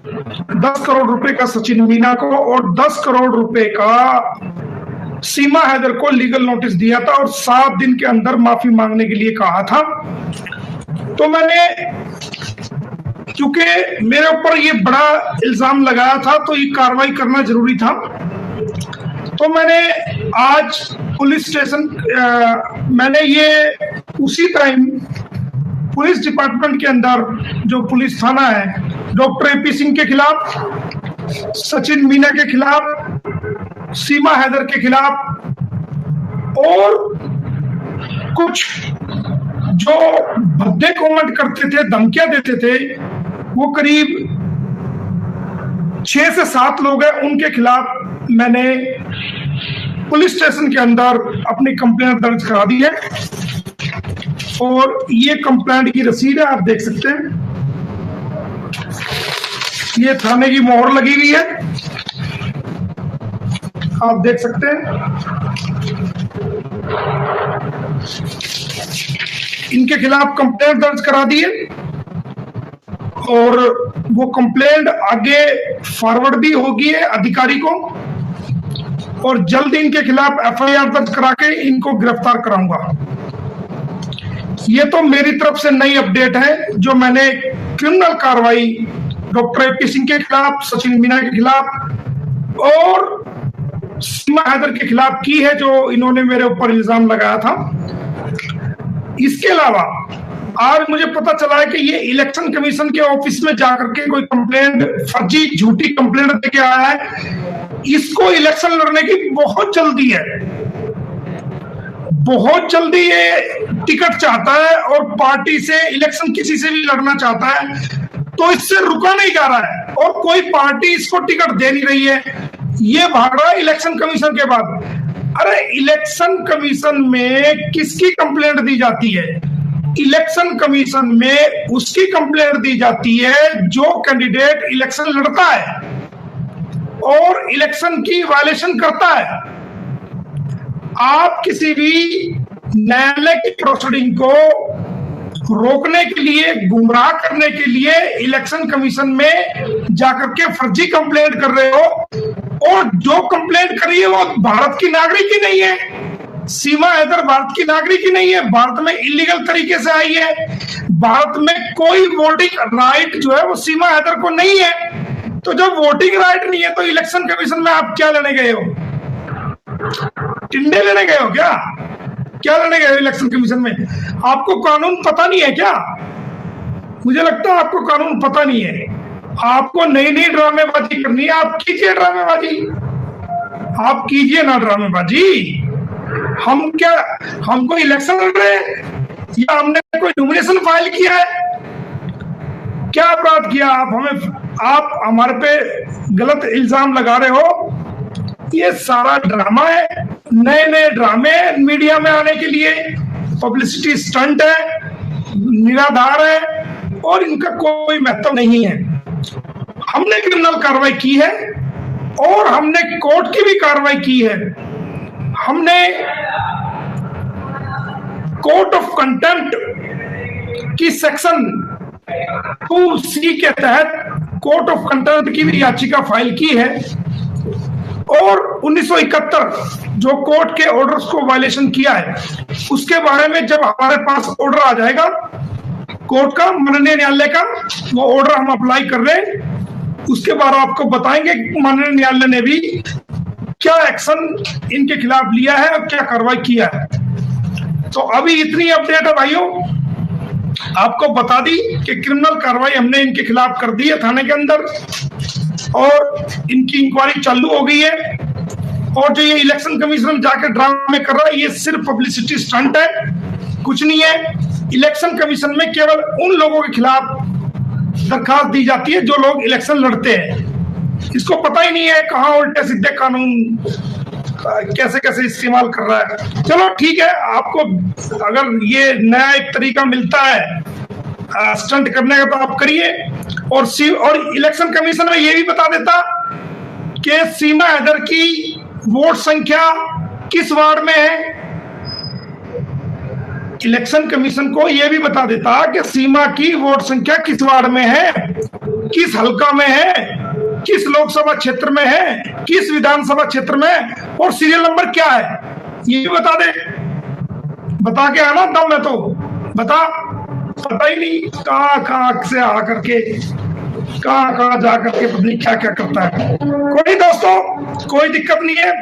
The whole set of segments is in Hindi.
10 करोड़ रुपए का सचिन मीना को और 10 करोड़ रुपए का सीमा हैदर को लीगल नोटिस दिया था और 7 दिन के अंदर माफी मांगने के लिए कहा था। तो मैंने, क्योंकि मेरे ऊपर ये बड़ा इल्जाम लगाया था तो ये कार्रवाई करना जरूरी था। तो मैंने आज पुलिस स्टेशन, मैंने ये उसी टाइम पुलिस डिपार्टमेंट के अंदर जो पुलिस थाना है, डॉक्टर एपी सिंह के खिलाफ, सचिन मीना के खिलाफ, सीमा हैदर के खिलाफ और कुछ जो भद्दे कमेंट करते थे, धमकियां देते थे, वो करीब 6 से 7 लोग हैं, उनके खिलाफ मैंने पुलिस स्टेशन के अंदर अपनी कंप्लेंट दर्ज करा दी है। और ये कंप्लेंट की रसीद है, आप देख सकते हैं, ये थाने की मोहर लगी हुई है, आप देख सकते हैं। इनके खिलाफ कंप्लेंट दर्ज करा दी है और वो कंप्लेंट आगे फॉरवर्ड भी होगी है अधिकारी को, और जल्द इनके खिलाफ एफआईआर दर्ज करा के इनको गिरफ्तार कराऊंगा। ये तो मेरी तरफ से नई अपडेट है जो मैंने क्रिमिनल कार्रवाई डॉक्टर एपी सिंह के खिलाफ, सचिन मीना के खिलाफ और सीमा हैदर के खिलाफ की है, जो इन्होंने मेरे ऊपर इल्जाम लगाया था। इसके अलावा आज मुझे पता चला है कि ये इलेक्शन कमीशन के ऑफिस में जाकर के कोई कंप्लेंट, फर्जी झूठी कंप्लेंट देके आया है। इसको इलेक्शन लड़ने की बहुत जल्दी है, बहुत जल्दी ये टिकट चाहता है और पार्टी से इलेक्शन किसी से भी लड़ना चाहता है, तो इससे रुका नहीं जा रहा है और कोई पार्टी इसको टिकट दे नहीं रही है। ये भाग रहा है इलेक्शन कमीशन के बाद। अरे इलेक्शन कमीशन में किसकी कंप्लेंट दी जाती है? इलेक्शन कमीशन में उसकी कंप्लेंट दी जाती है जो कैंडिडेट इलेक्शन लड़ता है और इलेक्शन की वायलेशन करता है। आप किसी भी न्यायालय की प्रोसीडिंग को रोकने के लिए, गुमराह करने के लिए इलेक्शन कमीशन में जाकर के फर्जी कंप्लेंट कर रहे हो और जो कंप्लेंट करी है वो भारत की नागरिक ही नहीं है। सीमा हैदर भारत की नागरिक ही नहीं है, भारत में इलीगल तरीके से आई है, भारत में कोई वोटिंग राइट जो है वो सीमा हैदर को नहीं है। तो जब वोटिंग राइट नहीं है तो इलेक्शन कमीशन में आप क्या लेने गए हो? टिंडे लेने गए हो क्या? क्या लेने गए हो इलेक्शन कमीशन में? आपको कानून पता नहीं है क्या? मुझे लगता है आपको कानून पता नहीं है। आपको नई नई ड्रामेबाजी करनी है, आप कीजिए ड्रामेबाजी, आप कीजिए ना ड्रामेबाजी। हम क्या, हमको इलेक्शन लड़ रहे हैं या हमने कोई नॉमिनेशन फाइल किया है? क्या अपराध किया आप हमें? आप हमारे पे गलत इल्जाम लगा रहे हो। ये सारा ड्रामा है, नए नए ड्रामे मीडिया में आने के लिए, पब्लिसिटी स्टंट है, निराधार है और इनका कोई महत्व नहीं है। हमने क्रिमिनल कार्रवाई की है और हमने कोर्ट की भी कार्रवाई की है। हमने कोर्ट ऑफ कंटेम्प्ट की सेक्शन 2C के तहत कोर्ट ऑफ कंटेम्प्ट की भी याचिका फाइल की है और 1971 जो कोर्ट के ऑर्डर्स को वायलेशन किया है उसके बारे में जब हमारे पास ऑर्डर आ जाएगा कोर्ट का, माननीय न्यायालय का, वो ऑर्डर हम अप्लाई कर रहे हैं, उसके बाद आपको बताएंगे माननीय न्यायालय ने भी क्या एक्शन इनके खिलाफ लिया है और क्या कार्रवाई किया है। तो अभी इतनी अपडेट है भाइयों, आपको बता दी कि क्रिमिनल कार्रवाई हमने इनके खिलाफ कर दी है थाने के अंदर और इनकी इंक्वायरी चालू हो गई है। और जो ये इलेक्शन कमीशन जाकर ड्रामे कर रहा है ये सिर्फ पब्लिसिटी स्टंट है, कुछ नहीं है। इलेक्शन कमीशन में केवल उन लोगों के खिलाफ दरखास्त दी जाती है जो लोग इलेक्शन लड़ते हैं। इसको पता ही नहीं है कहाँ उल्टे सीधे कानून कैसे कैसे इस्तेमाल कर रहा है। चलो ठीक है, आपको अगर ये नया एक तरीका मिलता है स्टंट करने का तो आप करिए। और इलेक्शन कमीशन में ये भी बता देता कि सीमा हैदर की वोट संख्या किस वार्ड में है। इलेक्शन कमीशन को यह भी बता देता कि सीमा की वोट संख्या किस वार्ड में है। किस हलका में है, किस लोकसभा क्षेत्र में है, किस विधानसभा क्षेत्र में, और सीरियल नंबर क्या है, ये बता दे। बता के आना दम है तो बता। पता ही नहीं कहाँ से आकर के कहाँ जा करके पत्नी क्या क्या करता है। कोई दोस्तों कोई दिक्कत नहीं है,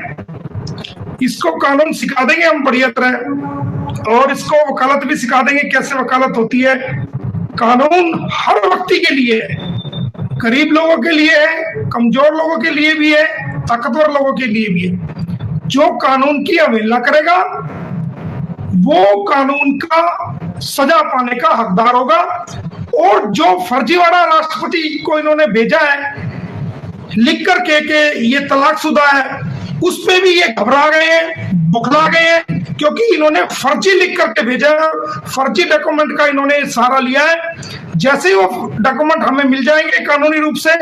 इसको कानून सिखा देंगे हम बढ़िया तरह, और इसको वकालत भी सिखा देंगे कैसे वकालत होती है। कानून हर व्यक्ति के लिए है, गरीब लोगों के लिए है, कमजोर लोगों के लिए भी है, ताकतवर लोगों के लिए भी है। जो कानून की अवहेलना करेगा वो कानून का सजा पाने का हकदार होगा। और जो फर्जीवाड़ा राष्ट्रपति को इन्होंने भेजा है लिख करके ये तलाकशुदा है, उस पे भी ये घबरा गए हैं, बुखला गए हैं, क्योंकि इन्होंने फर्जी लिख करके भेजा है, फर्जी डॉक्यूमेंट का इन्होंने सहारा लिया है। जैसे ही वो डॉक्यूमेंट हमें मिल जाएंगे कानूनी रूप से,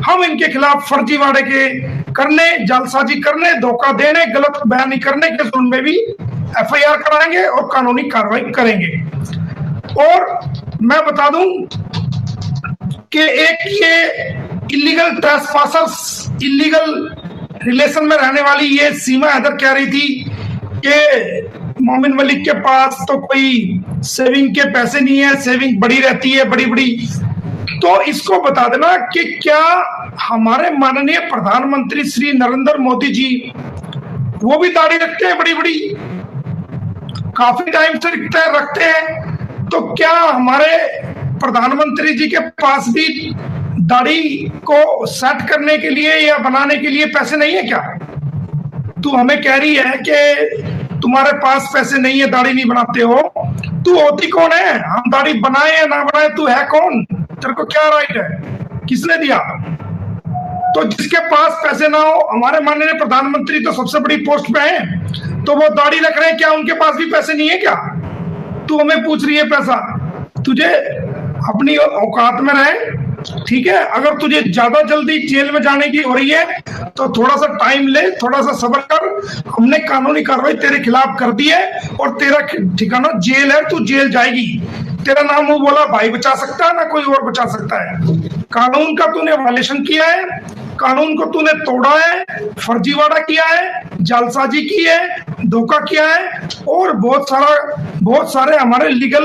हम इनके खिलाफ फर्जीवाड़े के करने, जालसाजी करने, धोखा देने, गलत बयानी करने के जुर्म में भी FIR कराएंगे और कानूनी कार्रवाई करेंगे। और मैं बता दूं कि एक ये इलीगल ट्रेसपासर्स, इलीगल रिलेशन में रहने वाली ये सीमा हैदर कह रही थी कि मोमिन मलिक के पास तो कोई सेविंग के पैसे नहीं है, सेविंग बड़ी रहती है, बड़ी बड़ी। तो इसको बता देना कि क्या हमारे माननीय प्रधानमंत्री श्री नरेंद्र मोदी जी वो भी दाढ़ी रखते हैं बड़ी बड़ी, काफी टाइम से रखते हैं। तो क्या हमारे प्रधानमंत्री जी के पास भी दाढ़ी को सेट करने के लिए या बनाने के लिए पैसे नहीं है क्या? तू हमें कह रही है कि तुम्हारे पास पैसे नहीं है, दाढ़ी नहीं बनाते हो, तू होती कौन है? हम दाढ़ी बनाए या ना बनाए, तू है कौन? तेरे को क्या राइट है? किसने दिया? तो जिसके पास पैसे ना हो, हमारे माननीय प्रधानमंत्री तो सबसे बड़ी पोस्ट पे हैं, तो वो दाढ़ी रख रहे हैं, क्या उनके पास भी पैसे नहीं है क्या? तू हमें पूछ रही है पैसा? तुझे अपनी औकात में रहे, ठीक है? अगर तुझे ज्यादा जल्दी जेल में जाने की हो रही है तो थोड़ा सा टाइम ले, थोड़ा सा सब्र कर। हमने कानूनी कार्रवाई तेरे खिलाफ कर दी है और तेरा ठिकाना जेल है, तू जेल जाएगी। तेरा नाम मुंह बोला भाई बचा सकता है ना कोई और बचा सकता है। कानून का तूने वायलेशन किया है, कानून को तूने तोड़ा है, फर्जीवाड़ा किया है, जालसाजी की है, धोखा किया है, और बहुत सारे हमारे लीगल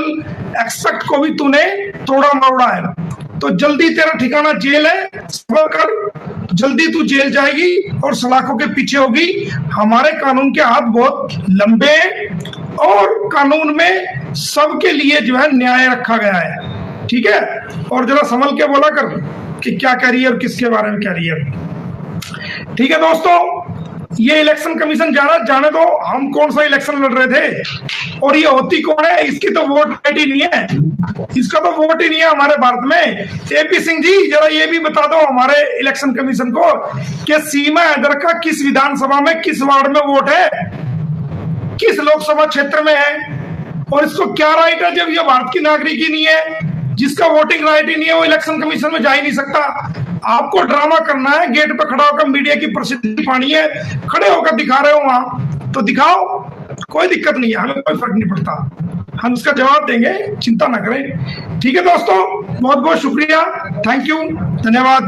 एक्सपेक्ट को भी तूने तोड़ा मरोड़ा है। तो जल्दी तेरा ठिकाना जेल है, सब्र कर, जल्दी तू जेल जाएगी और सलाखों के पीछे होगी। हमारे कानून के हाथ बहुत लंबे हैं और कानून में सबके लिए जो है न्याय रखा गया है, ठीक है? और जरा संभल के बोला कर कि क्या कह रही है और किसके बारे में कह रही है, ठीक है दोस्तों? ये इलेक्शन कमीशन जाने दो, हम कौन सा इलेक्शन लड़ रहे थे और ये होती कौन है, इसकी तो वोट राइट ही नहीं है, इसका तो वोट ही नहीं है हमारे भारत में। AP सिंह जी जरा ये भी बता दो हमारे इलेक्शन कमीशन को कि सीमा हैदर का किस विधानसभा में, किस वार्ड में वोट है, किस लोकसभा क्षेत्र में है, और इसको क्या राइट है जब ये भारत की नागरिक ही नहीं है, जिसका वोटिंग राइट ही नहीं है, वो इलेक्शन कमीशन में जा ही नहीं सकता। आपको ड्रामा करना है, गेट पे खड़ा होकर मीडिया की प्रसिद्धि पानी है, खड़े होकर दिखा रहे हो वहां, तो दिखाओ, कोई दिक्कत नहीं है, हमें कोई फर्क नहीं पड़ता, हम इसका जवाब देंगे, चिंता ना करें, ठीक है दोस्तों? बहुत बहुत शुक्रिया, थैंक यू, धन्यवाद।